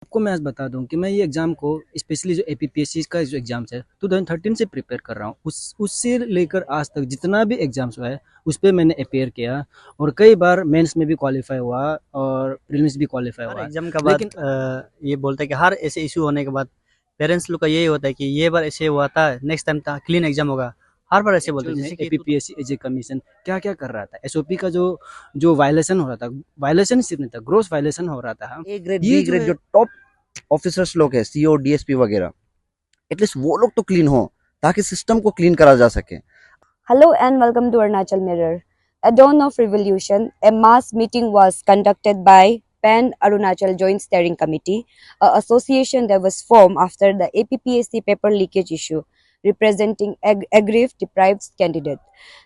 आपको मैं आज बता दूं कि मैं ये एग्ज़ाम को स्पेशली जो एपीपीएससी का जो एग्ज़ाम्स है 2013 से प्रिपेयर कर रहा हूँ। उस उससे लेकर आज तक जितना भी एग्ज़ाम्स हुआ है उस पे मैंने अपेयर किया और कई बार मेंस में भी क्वालिफाई हुआ और प्रीलिम्स भी क्वालिफाई हर हुआ। एग्जाम का बाद लेकिन ये बोलते हैं कि हर ऐसे इशू होने के बाद पेरेंट्स लोग का यही होता है कि ये बार ऐसे हुआ था, नेक्स्ट टाइम था क्लीन एग्जाम होगा। हर बार ऐसे बोलते एक्चुअल हैं में जैसे कि एपीपीएससी एज ए कमीशन क्या-क्या कर रहा था, एसओपी का जो जो वायलेशन हो रहा था, वायलेशन सिर्फ नहीं था, ग्रॉस वायलेशन हो रहा था। ए ग्रेड ये बी जो ग्रेड है जो टॉप ऑफिसर्स लोग हैं, सीओ डीएसपी वगैरह, एटलीस्ट वो लोग तो क्लीन हो ताकि सिस्टम को क्लीन करा जा सके। Hello and welcome to Arunachal Mirror. At dawn of revolution, a mass meeting was conducted by PAN Arunachal Joint Steering Committee, an association that was formed after the APPSC paper leakage issue, representing aggrieved deprived candidate.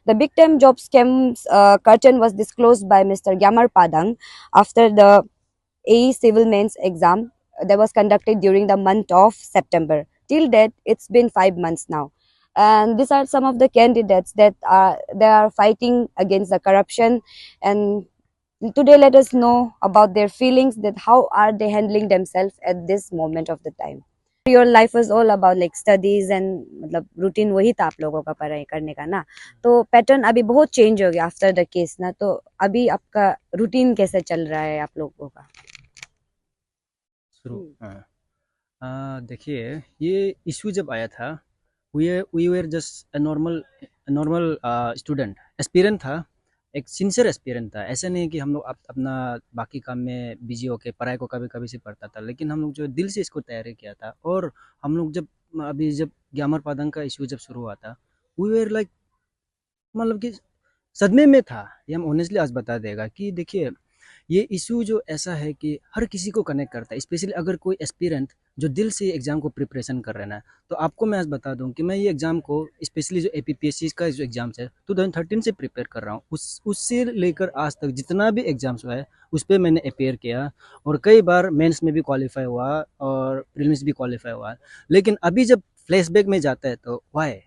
The big time job scams curtain was disclosed by Mr. Gyamar Padang after the AE Civil Mains exam that was conducted during the month of September. Till date, it's been 5 months now, and these are some of the candidates that are fighting against the corruption. And today, let us know about their feelings, that how are they handling themselves at this moment of the time. Your life was all about like studies and मतलब routine वही था आप लोगों का पढ़ाई करने का ना, तो पैटर्न अभी बहुत चेंज हो गया आफ्टर द केस ना, तो अभी आपका रूटीन कैसे चल रहा है आप लोगों का? शुरू देखिए ये इशू जब आया था we were just a normal normal student aspirant था, एक सिंसियर एस्पिरेंट था। ऐसा नहीं है कि हम लोग अपना बाकी काम में बिजी होके पढ़ाई को कभी कभी से पढ़ता था, लेकिन हम लोग जो दिल से इसको तैयारी किया था। और हम लोग जब ग्यामर पादंग का इशू जब शुरू हुआ था वी वर लाइक मतलब कि सदमे में था। ये हम ऑनेस्टली आज बता देगा कि देखिए ये इशू जो ऐसा है कि हर किसी को कनेक्ट करता है, स्पेशली अगर कोई एस्पिरेंट जो दिल से एग्ज़ाम को प्रिपरेशन कर रहे हैं। तो आपको मैं आज बता दूं कि मैं ये एग्ज़ाम को स्पेशली जो एपीपीएससी का जो एग्ज़ाम्स है 2013 से प्रिपेयर कर रहा हूँ। उससे लेकर आज तक जितना भी एग्ज़ाम्स हुआ है उस पर मैंने अपेयर किया और कई बार मेंस में भी क्वालिफाई हुआ और प्रीलिम्स भी क्वालिफाई हुआ। लेकिन अभी जब फ्लैशबैक में जाता है तो वाई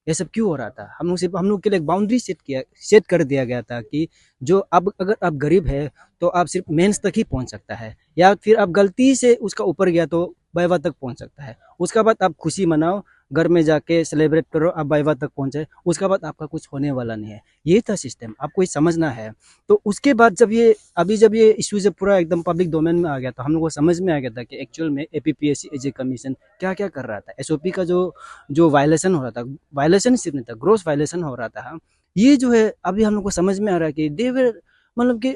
ये सब क्यों हो रहा था? हम लोग के लिए एक बाउंड्री सेट कर दिया गया था कि जो अब अगर आप गरीब है तो आप सिर्फ मेंस तक ही पहुंच सकता है, या फिर आप गलती से उसका ऊपर गया तो वाइवा तक पहुंच सकता है। उसका बाद आप खुशी मनाओ, घर में जाके सेलिब्रेट करो, आप वाइवा तक पहुंचे, उसका बाद आपका कुछ होने वाला नहीं है। ये था सिस्टम, आपको ये समझना है। तो उसके बाद जब ये इशू जब पूरा एकदम पब्लिक डोमेन में आ गया तो हम लोग को समझ में आ गया था कि एक्चुअल में एपीपीएससी एज ए कमीशन क्या क्या कर रहा था। एसओपी का जो जो वायलेशन हो रहा था, वायलेशन सिर्फ नहीं था, ग्रोस वायलेशन हो रहा था। ये जो है अभी हम लोग को समझ में आ रहा है कि दे वर मतलब कि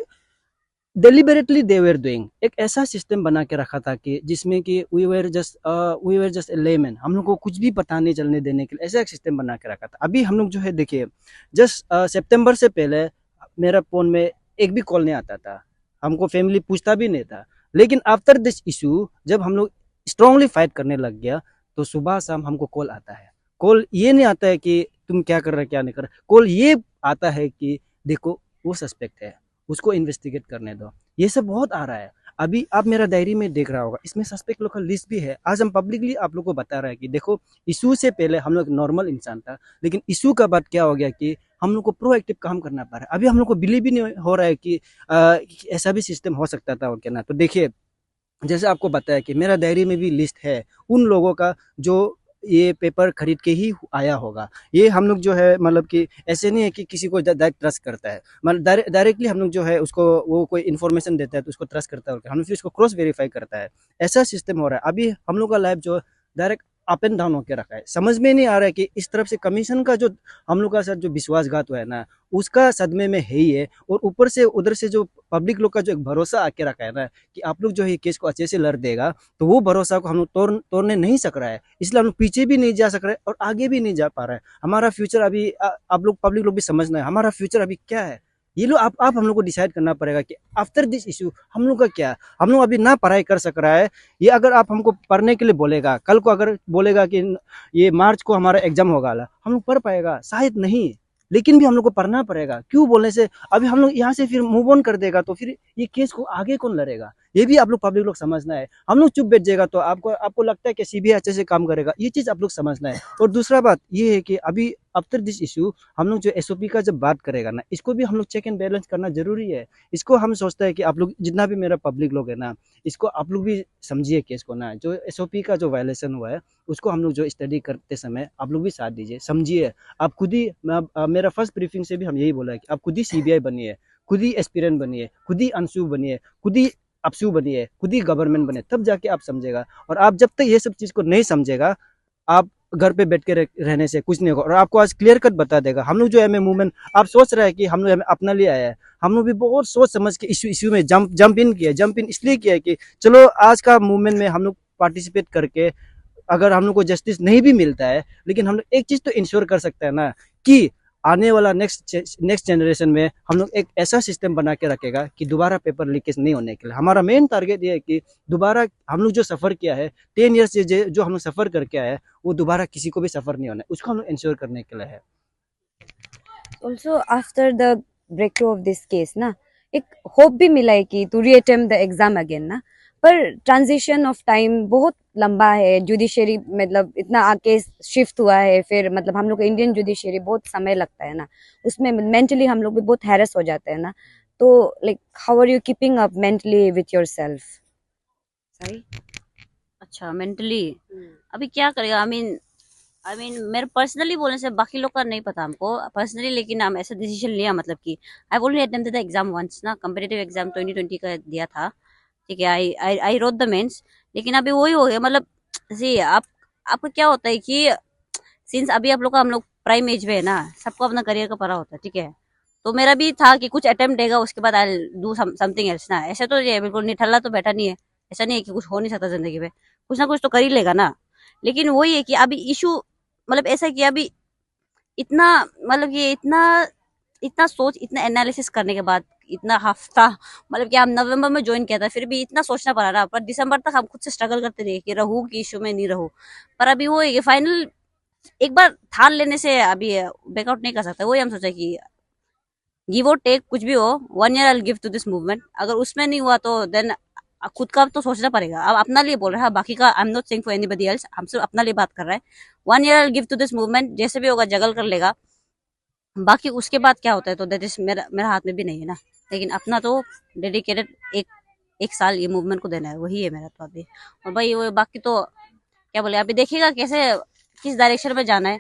डेलिबरेटली दे वर डूइंग एक ऐसा सिस्टम बना के रखा था कि जिसमें कि we were just a layman, हम लोग को कुछ भी पता नहीं चलने देने के लिए ऐसा एक सिस्टम बना के रखा था। अभी हम लोग जो है देखिए जस्ट सितंबर से पहले मेरा फोन में एक भी कॉल नहीं आता था, हमको फैमिली पूछता भी नहीं था। लेकिन आफ्टर दिस इशू जब हम लोग स्ट्रांगली फाइट करने लग गया तो सुबह शाम हमको कॉल आता है। कॉल ये नहीं आता है कि तुम क्या कर रहे क्या नहीं कर रहे, कॉल ये आता है कि देखो वो सस्पेक्ट है, उसको इन्वेस्टिगेट करने दो। ये सब बहुत आ रहा है। अभी आप मेरा डायरी में देख रहा होगा, इसमें सस्पेक्ट लोग का लिस्ट भी है। आज हम पब्लिकली आप लोग को बता रहे हैं कि देखो इशू से पहले हम लोग नॉर्मल इंसान था, लेकिन इशू का बाद क्या हो गया कि हम लोग को प्रोएक्टिव काम करना पड़ रहा है। अभी हम लोग को बिलीव भी नहीं हो रहा है कि ऐसा भी सिस्टम हो सकता था और क्या ना। तो देखिए जैसे आपको बताया कि मेरा डायरी में भी लिस्ट है उन लोगों का जो ये पेपर खरीद के ही आया होगा। ये हम लोग जो है मतलब कि ऐसे नहीं है कि किसी को डायरेक्ट ट्रस्ट करता है, मतलब डायरेक्टली हम लोग जो है उसको वो कोई इन्फॉर्मेशन देता है तो उसको ट्रस्ट करता है और हम लोग फिर उसको क्रॉस वेरीफाई करता है। ऐसा सिस्टम हो रहा है अभी हम लोग का लाइफ जो डायरेक्ट अप एंड डाउन होकर रखा है। समझ में नहीं आ रहा है कि इस तरफ से कमीशन का जो हम लोग का सर जो विश्वासघात हुआ है ना उसका सदमे में है ही है, और ऊपर से उधर से जो पब्लिक लोग का जो एक भरोसा आके रखा है ना कि आप लोग जो है केस को अच्छे से लड़ देगा, तो वो भरोसा को हम लोग तोड़ने नहीं सक रहा है। इसलिए हम लोग पीछे भी नहीं जा सक रहे और आगे भी नहीं जा पा रहे हैं। हमारा फ्यूचर अभी आप लोग पब्लिक लोग भी समझना है हमारा फ्यूचर अभी क्या है। ये लोग आप हम लोग को डिसाइड करना पड़ेगा कि आफ्टर दिस इशू हम लोग का क्या। हम लोग अभी ना पढ़ाई कर सक रहा है, ये अगर आप हमको पढ़ने के लिए बोलेगा, कल को अगर बोलेगा कि ये मार्च को हमारा एग्जाम होगा, हम लोग पढ़ पाएगा शायद नहीं, लेकिन भी हम लोग को पढ़ना पड़ेगा। क्यों बोलने से अभी हम लोग यहाँ से फिर मूव ऑन कर देगा तो फिर ये केस को आगे कौन लड़ेगा। ये भी आप लोग पब्लिक लोग समझना है। हम लोग चुप बैठ जाएगा तो आपको आपको लगता है कि सीबीआई अच्छे से काम करेगा, ये चीज़ आप लोग समझना है। और दूसरा बात ये है कि अभी आफ्टर दिस इशू हम लोग जो एसओपी का जब बात करेगा ना, इसको भी हम लोग चेक एंड बैलेंस करना जरूरी है। इसको हम सोचते हैं कि आप लोग जितना भी मेरा पब्लिक लोग है ना, इसको आप लोग भी समझिए केस को ना, जो एसओपी का जो वायलेशन हुआ है उसको हम लोग जो स्टडी करते समय आप लोग भी साथ दीजिए, समझिए। आप खुद ही मेरा फर्स्ट ब्रीफिंग से भी हम यही बोला है कि आप खुद ही सीबीआई बनिए, खुद ही एस्पिरेंट बनिए, खुद ही अंशु बनिए, खुद ही अपशु बनिए, खुद ही गवर्नमेंट बने, तब जाके आप समझेगा। और आप जब तक ये सब चीज़ को नहीं समझेगा, आप घर पे बैठ के रहने से कुछ नहीं होगा। और आपको आज क्लियर कट बता देगा, हम लोग जो एमए मूवमेंट आप सोच रहे हैं कि हम लोग अपना लिए आया है, हम लोग भी बहुत सोच समझ के इशू में जंप इन किया। जंप इन इसलिए किया है कि चलो आज का मूवमेंट में हम लोग पार्टिसिपेट करके अगर हम लोग को जस्टिस नहीं भी मिलता है, लेकिन हम लोग एक चीज़ तो इंश्योर कर सकते हैं ना कि आने वाला नेक्स्ट जनरेशन में हम लोग एक ऐसा सिस्टम बना के रखेगा कि दोबारा पेपर लीकेज नहीं होने के लिए। हमारा मेन टारगेट ये है कि दोबारा हम लोग जो सफ़र किया है 10 ईयर्स से जो हम लोग सफ़र करके आए हैं, वो दोबारा किसी को भी सफ़र नहीं होना है, उसको हम लोग इंश्योर करने के लिए है। Also, after the breakthrough of this case ना, एक होप भी मिला है कि to reattempt the exam again ना, पर ट्रांजिशन ऑफ टाइम बहुत लंबा है। जुडिशरी मतलब इतना आके शिफ्ट हुआ है, फिर मतलब हम लोग को इंडियन जुडिशरी बहुत समय लगता है ना, उसमें मेंटली हम लोग भी बहुत हैरेस हो जाते हैं ना। तो like how are you keeping up mentally with yourself? सही। अच्छा, मेंटली अभी क्या करेगा? आई मीन मेरे पर्सनली बोलने से बाकी लोग का नहीं पता हमको पर्सनली, लेकिन हम ऐसा डिसीजन लिया मतलब कि I only attempted the exam once ना, कम्पिटिटिव एग्जाम 2020 का दिया था, ठीक है। आई रोट द मेंस, लेकिन अभी वही हो गया मतलब सी आपको क्या होता है कि सिंस अभी आप लोग का हम लोग प्राइम एज में है ना, सबको अपना करियर का पता होता है, ठीक है। तो मेरा भी था कि कुछ अटेम्प्ट देगा उसके बाद आई डू समथिंग एल्स ना, ऐसे तो ये बिल्कुल निठल्ला तो बैठा नहीं है। ऐसा नहीं है कि कुछ हो नहीं सकता जिंदगी में, कुछ ना कुछ तो कर ही लेगा ना। लेकिन वही है कि अभी इशू मतलब ऐसा कि अभी इतना मतलब ये इतना इतना सोच इतना एनालिसिस करने के बाद इतना हफ्ता मतलब कि हम नवंबर में ज्वाइन किया था, फिर भी इतना सोचना पड़ा ना, पर दिसंबर तक हम खुद से स्ट्रगल करते रहे कि रहूं कि इशू में नहीं रहूं। पर अभी वो है कि फाइनल एक बार ठान लेने से अभी बैकआउट नहीं कर सकता। वही हम सोचा कि गिव और टेक कुछ भी हो, 1 year I give to this movement. अगर उसमें नहीं हुआ तो देन खुद का तो सोचना पड़ेगा। अब अपना लिए बोल रहा है, बाकी का I am not saying for anybody else, हम सिर्फ अपना लिए बात कर रहे हैं। 1 year I give to this movement, जैसे भी होगा जगल कर लेगा। बाकी उसके बाद क्या होता है तो दैट इज मेरा हाथ में भी नहीं है ना। लेकिन अपना तो डेडिकेटेड एक साल ये मूवमेंट को देना है, वही है मेरा तो अभी। और भाई वो बाकी तो क्या बोले, अभी देखिएगा कैसे किस डायरेक्शन में जाना है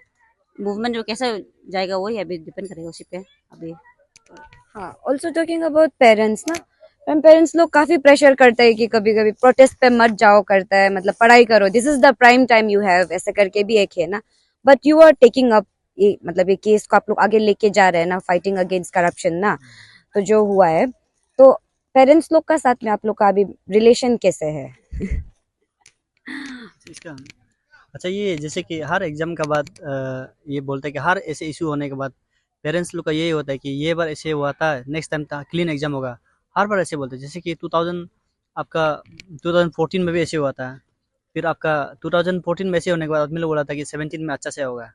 मूवमेंट, जो कैसे जाएगा वही अभी डिपेंड करेगा उसी पे अभी। हाँ, ऑल्सो टॉकिंग अबाउट पेरेंट्स ना, पेरेंट्स लोग काफी प्रेशर करते हैं कि कभी कभी प्रोटेस्ट पे मत जाओ करता है, मतलब पढ़ाई करो, this is the prime time you have, ऐसे करके भी एक है ना। But you are taking up ये मतलब ये केस को आप लोग आगे लेके जा रहे हैं ना, फाइटिंग अगेंस्ट करप्शन ना। तो जो हुआ है, तो पेरेंट्स लोग का साथ में आप लोग का अभी रिलेशन कैसे है? इसका अच्छा, ये जैसे कि हर एग्जाम का बाद ये बोलते हैं कि हर ऐसे इशू होने के बाद पेरेंट्स लोग का यही होता है कि ये बार ऐसे हुआ था, नेक्स्ट टाइम था क्लीन एग्जाम होगा। हर बार ऐसे बोलते हैं। जैसे कि 2014 में भी ऐसे हुआ था। फिर आपका 2014 में ऐसे होने के बाद आदमी लोग बोला था कि 17 में अच्छा से होगा,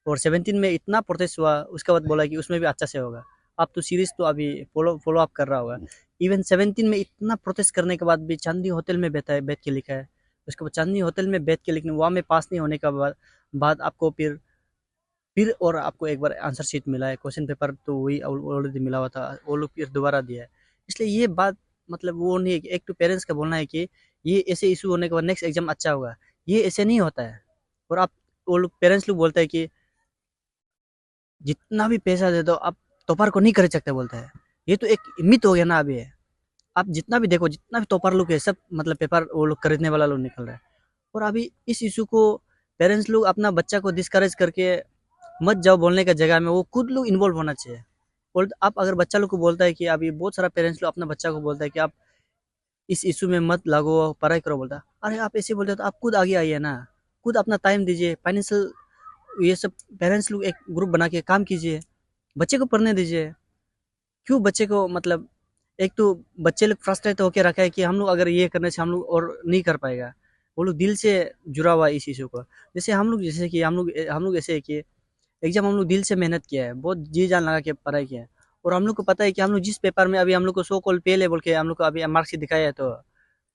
और 17 में इतना प्रोटेस्ट हुआ, उसके बाद बोला कि उसमें भी अच्छा से होगा। आप तो सीरीज तो अभी फॉलो अप कर रहा होगा। इवन 17 में इतना प्रोटेस्ट करने के बाद भी चांदनी होटल में बैठ के लिखा है। उसके बाद चांदनी होटल में बैठ के लिखने, वहाँ में पास नहीं होने के बाद आपको फिर और आपको एक बार आंसर शीट मिला है, क्वेश्चन पेपर तो वही ऑलरेडी मिला हुआ था, वो लोग फिर दोबारा दिया है। इसलिए ये बात मतलब वो नहीं है कि एक तो पेरेंट्स का बोलना है कि ये ऐसे इशू होने के बाद नेक्स्ट एग्जाम अच्छा होगा, ये ऐसे नहीं होता है। और आप वो लोग पेरेंट्स लोग बोलते हैं कि जितना भी पैसा दे दो आप टॉपर को नहीं कर सकते बोलते हैं। ये तो एक मिथ हो गया ना। अभी आप जितना भी देखो, जितना भी टॉपर लोग है सब मतलब पेपर वो लोग खरीदने वाला लोग निकल रहा है। और अभी इस इशू को पेरेंट्स लोग अपना बच्चा को डिस्करेज करके मत जाओ बोलने का जगह में वो खुद लोग इन्वॉल्व होना चाहिए। और आप अगर बच्चा लोग को बोलता है कि अभी बहुत सारा पेरेंट्स लोग अपना बच्चा को बोलता है कि आप इस इशू में मत लागो, पढ़ाई करो बोलता है। अरे आप ऐसे बोलते हो तो आप खुद आगे आइए ना, खुद अपना टाइम दीजिए, फाइनेंशियल ये सब पेरेंट्स लोग एक ग्रुप बना के काम कीजिए, बच्चे को पढ़ने दीजिए। क्यों बच्चे को मतलब एक तो बच्चे लोग फ्रस्ट्रेट होकर रखा है कि हम लोग अगर ये करने से हम लोग और नहीं कर पाएगा। वो लोग दिल से जुड़ा हुआ है इस इशू को। जैसे हम लोग ऐसे है कि एग्जाम हम लोग दिल से मेहनत किया है, बहुत जी जान लगा के पढ़ाई किया है। और हम लोग को पता है कि हम लोग जिस पेपर में अभी हम लोग को सो कॉल फेल है बोल के हम लोग को अभी मार्कशीट दिखाया है, तो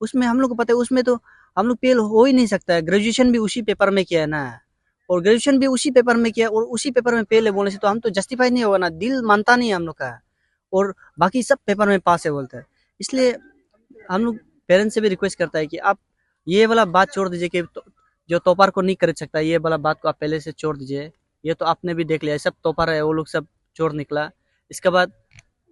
उसमें हम लोग को पता है उसमें तो हम लोग फेल हो ही नहीं सकता है। ग्रेजुएशन भी उसी पेपर में किया है ना, और ग्रेजुएशन भी उसी पेपर में किया और उसी पेपर में फेल है बोलने से तो हम तो जस्टिफाई नहीं होगा ना, दिल मानता नहीं है हम लोग का। और बाकी सब पेपर में पास है बोलते हैं। इसलिए हम लोग पेरेंट्स से भी रिक्वेस्ट करता है कि आप ये वाला बात छोड़ दीजिए कि जो टॉपर को नहीं कर सकता, ये वाला बात को आप पहले से छोड़ दीजिए। ये तो आपने भी देख लिया, सब टॉपर है वो लोग सब चोर निकला। इसके बाद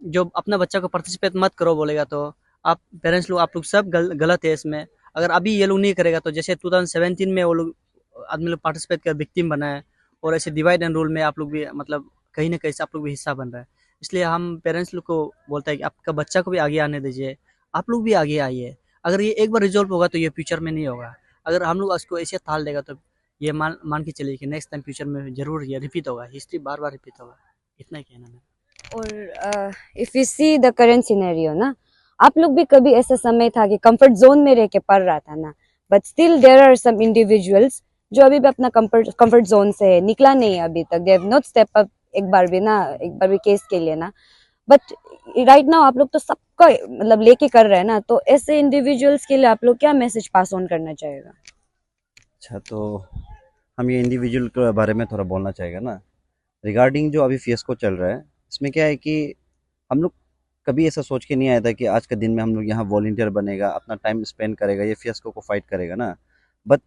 जो अपना बच्चा को पार्टिसिपेट मत करो बोलेगा तो आप पेरेंट्स लोग आप लोग सब गलत है इसमें। अगर अभी ये लोग नहीं करेगा तो जैसे 2017 में वो लोग आदमी लोग पार्टिसिपेट कर विक्टिम बना है, और ऐसे डिवाइड एंड रूल में आप लोग भी मतलब कहीं ना कहीं से आप लोग भी हिस्सा बन रहा है। इसलिए हम पेरेंट्स लोग को बोलता है कि आपका बच्चा को भी आगे आने दीजिए, आप लोग भी आगे आइए। अगर ये एक बार रिजॉल्व होगा तो ये फ्यूचर में नहीं होगा। अगर हम लोग उसको ऐसे टाल देगा तो ये मान मान के चलिए कि नेक्स्ट टाइम फ्यूचर में जरूर ये रिपीट होगा, हिस्ट्री बार बार रिपीट होगा। इतना ही कहना है। और if you see the current scenario ना, आप लोग भी कभी ऐसा समय था कि कंफर्ट जोन में रह के पढ़ रहा था ना, but still there are some individuals जो अभी भी अपना कंफर्ट जोन से है, निकला नहीं है अभी तक, they have not step up एक बार भी ना, एक बार भी केस के लिए ना। बट राइट नाउ आप लोग तो सबका मतलब लेके कर रहे हैं ना, तो ऐसे इंडिविजुअल्स के लिए आप लोग क्या मैसेज पास ऑन करना चाहेगा? अच्छा, तो हम ये इंडिविजुअल के बारे में थोड़ा बोलना चाहेगा ना, रिगार्डिंग जो अभी फियस्को चल रहा है। इसमें क्या है कि हम लोग कभी ऐसा सोच के नहीं आया था कि आज के दिन में हम लोग यहाँ वॉलंटियर बनेगा, अपना टाइम स्पेंड करेगा, ये फियस्को को फाइट करेगा ना। बट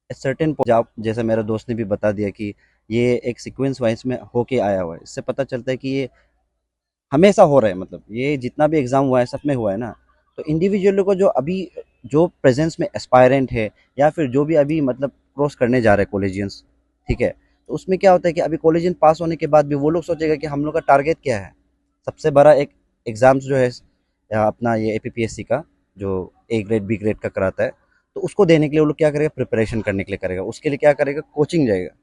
सर्टेन जैसे मेरा दोस्त ने भी बता दिया कि ये एक सीक्वेंस वाइज में होके आया हुआ है। इससे पता चलता है कि ये हमेशा हो रहा है, मतलब ये जितना भी एग्ज़ाम हुआ है सब में हुआ है ना। तो इंडिविजुअल को जो अभी जो प्रेजेंस में एस्पायरेंट है या फिर जो भी अभी मतलब क्रॉस करने जा रहे हैं कॉलेजियंस, ठीक है, तो उसमें क्या होता है कि अभी कॉलेजियन पास होने के बाद भी वो लोग सोचेगा कि हम लोग का टारगेट क्या है। सबसे बड़ा एक एग्ज़ाम्स जो है अपना ये एपीपीएससी का जो ए ग्रेड बी ग्रेड का कराता है, तो उसको देने के लिए वो लोग क्या करेगा, प्रिपरेशन करने के लिए करेगा। उसके लिए क्या करेगा, कोचिंग जाएगा।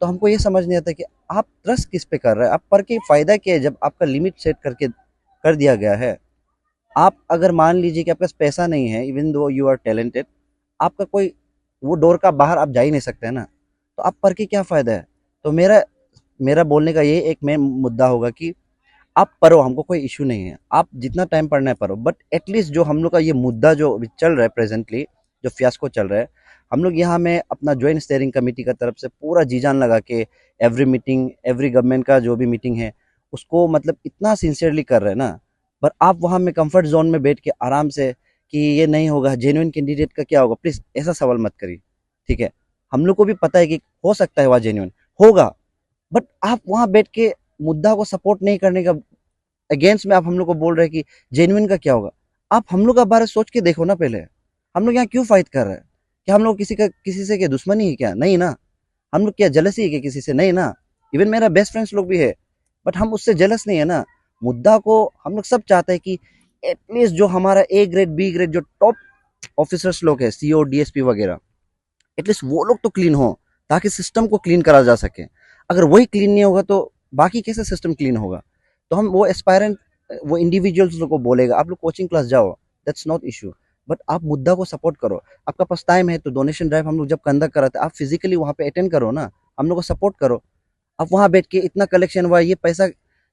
तो हमको ये समझ नहीं आता कि आप ट्रस्ट किस पे कर रहे हैं, आप पढ़ के फ़ायदा क्या है जब आपका लिमिट सेट करके कर दिया गया है। आप अगर मान लीजिए कि आपके पास पैसा नहीं है, even though you are talented, आपका कोई वो डोर का बाहर आप जा ही नहीं सकते हैं ना, तो आप पढ़ के क्या फ़ायदा है। तो मेरा मेरा बोलने का ये एक मेन मुद्दा होगा कि आप पढ़ो, हमको कोई इशू नहीं है, आप जितना टाइम पढ़ना है पढ़ो। बट एटलीस्ट जो हम लोग का ये मुद्दा जो अभी चल रहा है प्रेजेंटली, जो फियास्को चल रहा है, हम लोग यहाँ में अपना ज्वाइंट स्टीयरिंग कमेटी का तरफ से पूरा जी जान लगा के एवरी मीटिंग, एवरी गवर्नमेंट का जो भी मीटिंग है उसको मतलब इतना सिंसियरली कर रहे हैं ना। पर आप वहाँ में कंफर्ट जोन में बैठ के आराम से कि ये नहीं होगा, जेन्युइन कैंडिडेट का क्या होगा, प्लीज़ ऐसा सवाल मत करिए, ठीक है। हम लोग को भी पता है कि हो सकता है वहाँ जेन्युइन होगा, बट आप वहाँ बैठ के मुद्दा को सपोर्ट नहीं करने का अगेंस्ट में आप हम लोग को बोल रहे हैं कि जेन्युइन का क्या होगा। आप हम लोग का बारे सोच के देखो ना पहले, हम लोग यहाँ क्यों फाइट कर रहे हैं? क्या हम लोग किसी से क्या दुश्मनी है क्या? नहीं ना। हम लोग क्या जेलसी है क्या किसी से? नहीं ना। इवन मेरा बेस्ट फ्रेंड्स लोग भी है, बट हम उससे जेलस नहीं है ना। मुद्दा को हम लोग सब चाहते हैं कि एटलीस्ट जो हमारा ए ग्रेड बी ग्रेड जो टॉप ऑफिसर्स लोग है, सीओ डीएसपी वगैरह, एटलीस्ट वो लोग तो क्लीन हो, ताकि सिस्टम को क्लीन करा जा सके। अगर वही क्लीन नहीं होगा तो बाकी कैसे सिस्टम क्लीन होगा? तो हम वो एस्पायरेंट वो इंडिविजुअल्स को बोलेगा आप लोग कोचिंग क्लास जाओ, दैट्स नॉट इशू, बट आप मुद्दा को सपोर्ट करो। आपका पास टाइम है तो डोनेशन ड्राइव हम लोग जब कंडक्ट कराते हैं, आप फिजिकली वहाँ पे अटेंड करो ना, हम लोग को सपोर्ट करो। आप वहाँ बैठ के इतना कलेक्शन हुआ है, ये पैसा,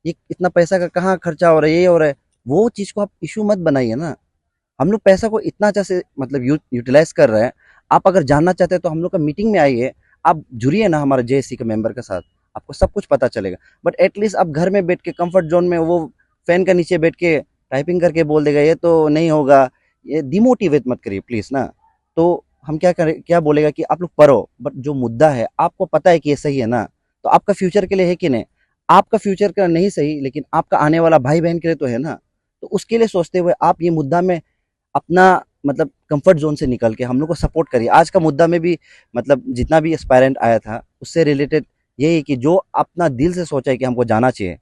ये इतना पैसा का कहाँ खर्चा हो रहा है, ये हो रहा है, वो चीज़ को आप इशू मत बनाइए ना। हम लोग पैसा को इतना अच्छा से मतलब यूटिलाइज कर रहे हैं। आप अगर जानना चाहते हैं तो हम लोग का मीटिंग में आइए, आप जुड़िए ना हमारे जेएससी के मेंबर के साथ, आपको सब कुछ पता चलेगा। बट एटलीस्ट आप घर में बैठ के कंफर्ट जोन में वो फैन के नीचे बैठ के टाइपिंग करके बोल देगा ये तो नहीं होगा, ये डिमोटिवेट मत करिए प्लीज़ ना। तो हम क्या करें, क्या बोलेगा कि आप लोग पढ़ो, बट जो मुद्दा है आपको पता है कि ये सही है ना, तो आपका फ्यूचर के लिए है कि नहीं। आपका फ्यूचर का नहीं सही, लेकिन आपका आने वाला भाई बहन के लिए तो है ना। तो उसके लिए सोचते हुए आप ये मुद्दा में अपना मतलब कंफर्ट जोन से निकल के हम लोग को सपोर्ट करिए। आज का मुद्दा में भी मतलब जितना भी एस्पायरेंट आया था उससे रिलेटेड यही है कि जो अपना दिल से सोचा है कि हमको जाना चाहिए,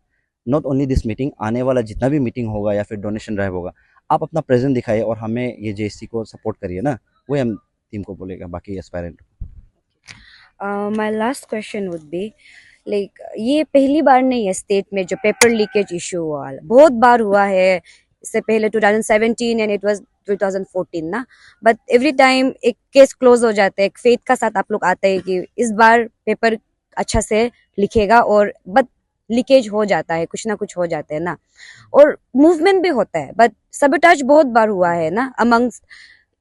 नॉट ओनली दिस मीटिंग, आने वाला जितना भी मीटिंग होगा या फिर डोनेशन ड्राइव होगा, आप अपना प्रेजेंट दिखाइए और हमें ये जेएससी को सपोर्ट करिए ना। वही हम टीम को बोलेगा, बाकी aspirant. My last question would be like, ये पहली बार नहीं है स्टेट में जो पेपर लीकेज इशू हुआ, बहुत बार हुआ है। इससे पहले 2017 एंड इट वाज 2014 ना, बट एवरी टाइम एक केस क्लोज हो जाता है, एक फेथ का साथ आप लोग आते हैं कि इस बार पेपर अच्छा से लिखेगा। और बट लीकेज हो जाता है, कुछ ना कुछ हो जाते हैं ना, और मूवमेंट भी होता है, बट सबोटाज बहुत बार हुआ है ना अमंग्स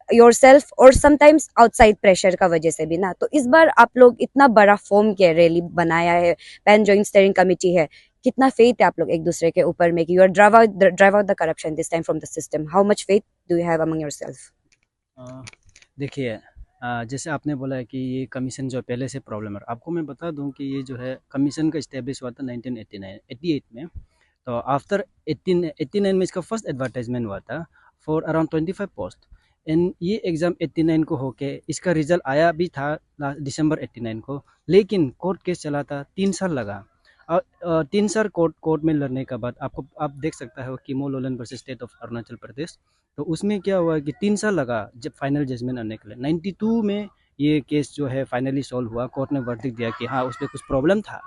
योरसेल्फ और समटाइम्स आउटसाइड प्रेशर का वजह से भी ना। तो इस बार आप लोग इतना बड़ा फॉर्म के रैली बनाया है, पैन जॉइंट स्टीयरिंग कमिटी है, कितना फेथ है आप लोग एक दूसरे के ऊपर में कि you are drive out the corruption this time from the system? How much faith do you have among yourself? देखिए, जैसे आपने बोला है कि ये कमीशन जो पहले से प्रॉब्लम है, आपको मैं बता दूं कि ये जो है कमीशन का इस्टेब्लिश हुआ था 1988 में। तो आफ्टर 89 में इसका फर्स्ट एडवर्टाइजमेंट हुआ था फॉर अराउंड 25 पोस्ट। एंड ये एग्ज़ाम 89 को होके इसका रिजल्ट आया भी था दिसंबर 89 को, लेकिन कोर्ट केस चला था, 3 साल लगा। और 3 साल कोर्ट में लड़ने के बाद आप देख सकता है किमो लोलन versus state of Arunachal Pradesh. तो उसमें क्या हुआ कि 3 साल लगा जब फाइनल जजमेंट आने के लिए। 92 में ये केस जो है फाइनली सॉल्व हुआ, कोर्ट ने वर्डिक्ट दिया कि हाँ उसमें कुछ प्रॉब्लम था।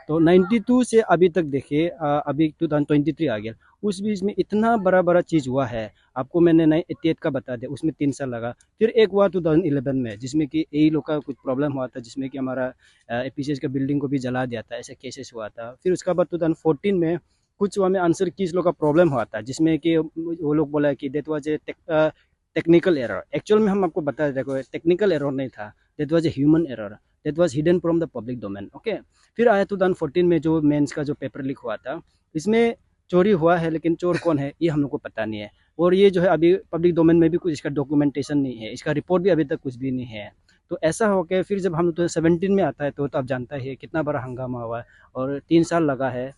तो 92 से अभी तक देखिए, अभी 2023 आ गया, उस बीच में इतना बड़ा बड़ा चीज़ हुआ है। आपको मैंने 88 का बता दिया, उसमें 3 साल लगा। फिर एक हुआ 2011 में, जिसमें कि यही लोग का कुछ प्रॉब्लम हुआ था, जिसमें कि हमारा एपीसीएस का बिल्डिंग को भी जला दिया था, ऐसे केसेस हुआ था। फिर उसके बाद 2014 में कुछ हुआ में आंसर की लोग का प्रॉब्लम हुआ था, जिसमें कि वो लोग बोला कि that was a technical error. Actual में हम आपको बता देते टेक्निकल एरर नहीं था, that was a human error, that was hidden from the public domain. Okay, फिर आया 2014 में जो मेंस का जो पेपर लीक हुआ था, इसमें चोरी हुआ है, लेकिन चोर कौन है ये हम लोग को पता नहीं है। और ये जो है अभी पब्लिक डोमेन में भी कुछ इसका डॉक्यूमेंटेशन नहीं है, इसका रिपोर्ट भी अभी तक कुछ भी नहीं है। तो ऐसा हो के फिर जब हम 2017 में आता है तो आप जानता ही है कितना बड़ा हंगामा हुआ है, और 3 साल लगा है।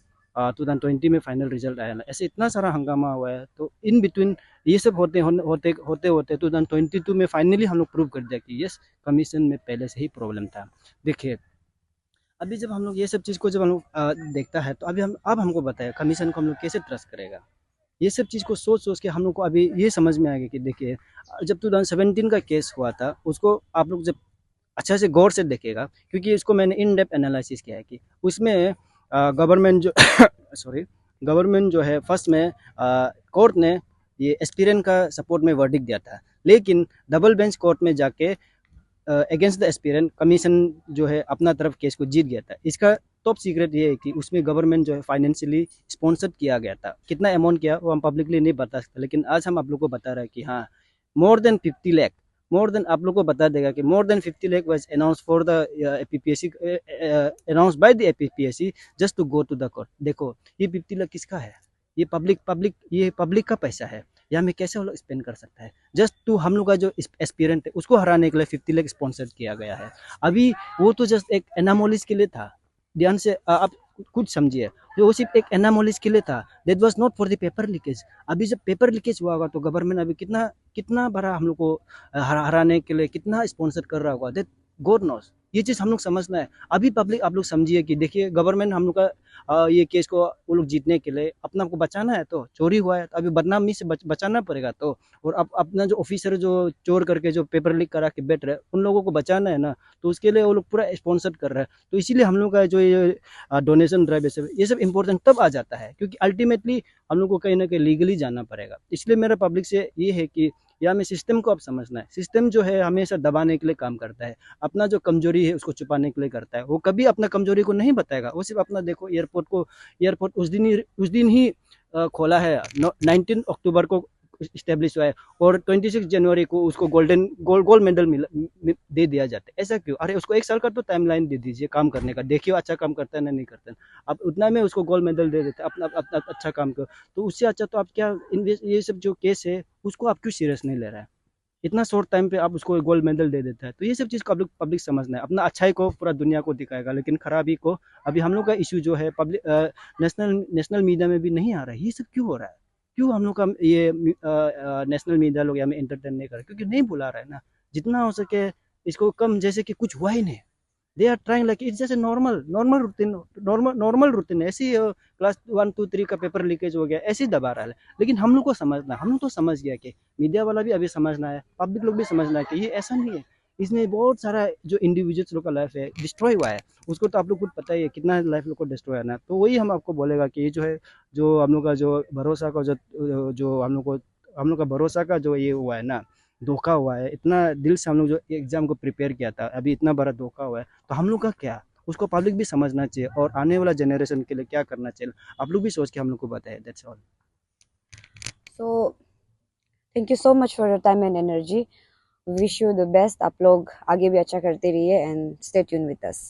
2020 में फाइनल रिजल्ट आया ना, ऐसे इतना सारा हंगामा हुआ है। तो इन बिटवीन ये सब होते होते होते होते 2022 में फाइनली हम लोग प्रूव कर दिया कि यस, कमीशन में पहले से ही प्रॉब्लम था। देखिए, अभी जब हम लोग ये सब चीज़ को जब हम लोग देखता है, तो अब हमको बताया कमीशन को हम लोग कैसे ट्रस्ट करेगा। ये सब चीज़ को सोच सोच के हम लोग को अभी ये समझ में आएगा कि देखिए, जब 2017 का केस हुआ था, उसको आप लोग जब अच्छा से गौर से देखेगा, क्योंकि इसको मैंने इन डेप्थ एनालिसिस किया है कि उसमें गवर्नमेंट जो सॉरी, गवर्नमेंट जो है फर्स्ट में कोर्ट ने ये एस्पिरेंट का सपोर्ट में वर्डिक्ट दिया था, लेकिन डबल बेंच कोर्ट में जाके अगेंस्ट द एस्पिरेंट कमीशन जो है अपना तरफ केस को जीत गया था। इसका टॉप सीक्रेट ये है कि उसमें गवर्नमेंट जो है फाइनेंशियली स्पॉन्सर किया गया था। कितना अमाउंट किया वो हम पब्लिकली नहीं बता सकते, लेकिन आज हम आप लोग को बता रहे हैं कि हाँ, more than 50 lakh, more than, आप लोग को बता देगा कि more than 50 lakh was announce for the APPSC, announce by the APPSC just to go to the court. देखो, ये 50 लाख किसका है? ये पब्लिक का पैसा है, या में कैसे वो लोग स्पेंड कर सकता है? जस्ट टू हम लोग का जो एस्पिरेंट है उसको हराने के लिए 50 लाख स्पॉन्सर किया गया है। अभी वो तो जस्ट एक एनामोलिस के लिए था। ध्यान से आप कुछ समझिए, जो सिर्फ एक एनामोलिस के लिए था, that was not for the paper leakage. अभी जब पेपर लीकेज हुआ होगा तो गवर्नमेंट अभी कितना कितना बड़ा हम लोग को हराने के लिए कितना स्पॉन्सर कर रहा होगा, दैट गॉड नोस। ये चीज़ हम लोग समझना है। अभी पब्लिक आप लोग समझिए कि देखिए, गवर्नमेंट हम लोग का ये केस को वो लोग जीतने के लिए अपना को बचाना है, तो चोरी हुआ है तो अभी बदनामी से बचाना पड़ेगा। तो और अब अपना जो ऑफिसर जो चोर करके जो पेपर लीक करा के बैठ रहे हैं, उन लोगों को बचाना है ना, तो उसके लिए वो लोग पूरा स्पॉन्सर कर रहे हैं। तो इसीलिए हम लोग का जो ये डोनेशन ड्राइव ये सब इम्पोर्टेंट तब आ जाता है, क्योंकि अल्टीमेटली हम लोग को कहीं ना कहीं लीगली जाना पड़ेगा। इसलिए मेरा पब्लिक से ये है कि या में सिस्टम को आप समझना है। सिस्टम जो है हमेशा दबाने के लिए काम करता है, अपना जो कमजोरी है उसको छुपाने के लिए करता है। वो कभी अपना कमजोरी को नहीं बताएगा, वो सिर्फ अपना देखो एयरपोर्ट उस दिन ही खोला है, 19 अक्टूबर को इस्टेब्लिश हुआ है, और 26 जनवरी को उसको गोल्ड मेडल दे दिया जाता है। ऐसा क्यों? अरे उसको 1 साल का तो टाइमलाइन दे दीजिए काम करने का, देखिए अच्छा काम करता है ना नहीं करता है। अब उतना में उसको गोल्ड मेडल दे देते हैं, अपना अच्छा काम करो। तो उससे अच्छा तो आप क्या ये सब जो केस है उसको आप क्यों सीरियस नहीं ले रहा है? इतना शॉर्ट टाइम पे आप उसको गोल्ड मेडल दे देता है। तो ये सब चीज़ को पब्लिक समझना है। अपना अच्छाई को पूरा दुनिया को दिखाएगा, लेकिन खराबी को अभी हम लोग का इशू जो है पब्लिक नेशनल मीडिया में भी नहीं आ रहा है। ये सब क्यों हो रहा है? क्यों हम लोग का ये नेशनल मीडिया लोग हमें एंटरटेन नहीं कर रहे? क्योंकि नहीं बुला रहा है ना। जितना हो सके इसको कम, जैसे कि कुछ हुआ ही नहीं। They are trying like it's जैसे नॉर्मल रूटीन। ऐसे ही क्लास 1 2 3 का पेपर लीकेज हो गया, ऐसे ही दबा रहा है। लेकिन हम लोग को समझना है, हम लोग तो समझ गया कि मीडिया वाला भी अभी समझना है, पब्लिक लोग भी समझना है कि ये ऐसा नहीं है। इसमें बहुत सारा जो इंडिविजुअल्स लोग का लाइफ है डिस्ट्रॉय हुआ है, उसको तो आप लोग खुद पता ही है कितना लाइफ लोग को डिस्ट्रॉय है ना। तो वही हम आपको बोलेगा कि ये जो है, जो हम लोग का जो भरोसा का जो हम लोग का भरोसा का जो ये हुआ है ना, धोखा हुआ है। इतना दिल से हम लोग जो एग्जाम को प्रिपेयर किया था, अभी इतना बड़ा धोखा हुआ है। तो हम लोग का क्या, उसको पब्लिक भी समझना चाहिए और आने वाला जनरेशन के लिए क्या करना चाहिए आप लोग भी सोच के हम लोग को बताए that's all So thank you so much for your time and energy. Wish you the best. आप लोग आगे भी अच्छा करते रहिए and stay tuned with us.